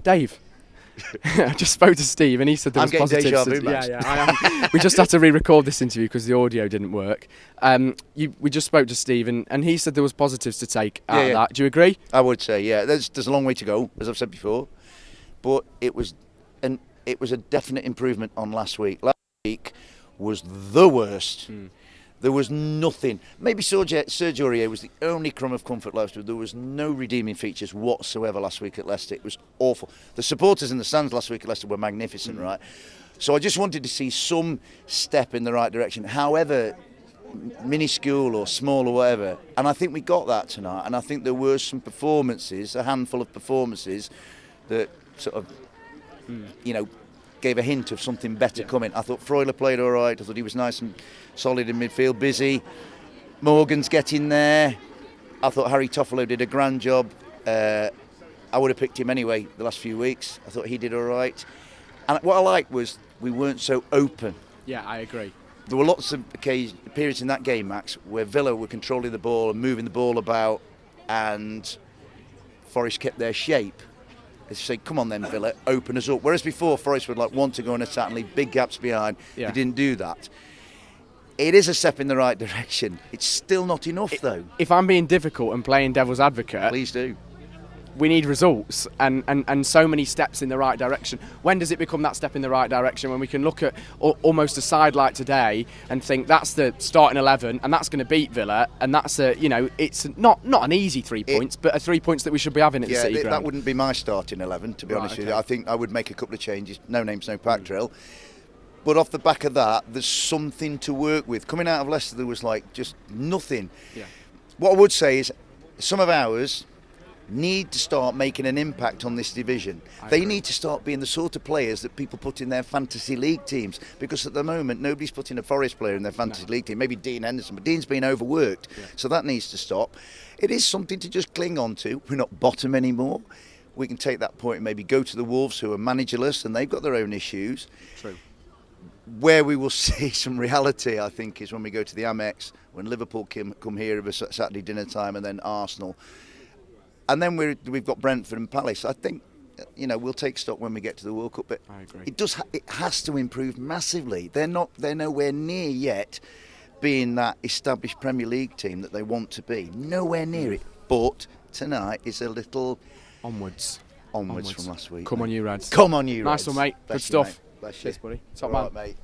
Dave. I just spoke to Steve and he said there was I'm getting positives. deja vu, Max. Yeah, I am. We just had to re-record this interview because the audio didn't work. We just spoke to Steve and he said there was positives to take out of that. Do you agree? I would say, yeah. There's a long way to go, as I've said before, but it was a definite improvement on last week. Last week was the worst. There was nothing. Maybe Sergio Aurier was the only crumb of comfort last week. There was no redeeming features whatsoever last week at Leicester. It was awful. The supporters in the stands last week at Leicester were magnificent, right? So I just wanted to see some step in the right direction, however minuscule or small or whatever. And I think we got that tonight. And I think there were some performances, a handful of performances, that sort of, gave a hint of something better coming. I thought Freuler played all right. I thought he was nice and solid in midfield, busy. Morgan's getting there. I thought Harry Toffolo did a grand job. I would have picked him anyway the last few weeks. I thought he did all right. And what I liked was we weren't so open. Yeah, I agree. There were lots of periods in that game, Max, where Villa were controlling the ball and moving the ball about, and Forest kept their shape. They say, come on then, Villa, open us up. Whereas before, Forest would want to go and attack and leave big gaps behind. Yeah. They didn't do that. It is a step in the right direction. It's still not enough, though. If I'm being difficult and playing devil's advocate, Please do. we need results and so many steps in the right direction. When does it become that step in the right direction? When we can look at almost a side like today and think that's the starting 11 and that's going to beat Villa, and that's it's not an easy 3 points, but a 3 points that we should be having at the City Ground. That wouldn't be my starting 11, to be honest with you. I think I would make a couple of changes. No names, no pack drill. But off the back of that, there's something to work with. Coming out of Leicester, there was just nothing. Yeah. What I would say is some of ours need to start making an impact on this division. They need to start being the sort of players that people put in their fantasy league teams, because at the moment nobody's putting a Forest player in their fantasy league team. Maybe Dean Henderson, but Dean's been overworked, so that needs to stop. It is something to just cling on to. We're not bottom anymore. We can take that point and maybe go to the Wolves, who are managerless and they've got their own issues. True. Where we will see some reality, I think, is when we go to the Amex, when Liverpool come here at Saturday dinner time, and then Arsenal. And then we've got Brentford and Palace. I think, we'll take stock when we get to the World Cup. But I agree. It has to improve massively. They're nowhere near yet being that established Premier League team that they want to be. Nowhere near it. But tonight is a little Onwards from last week. Come on, you Rads. Come on, you Nice Reds. one, mate. Bless Good you, stuff. mate. Bless you. Cheers, buddy. Top All man. right, mate.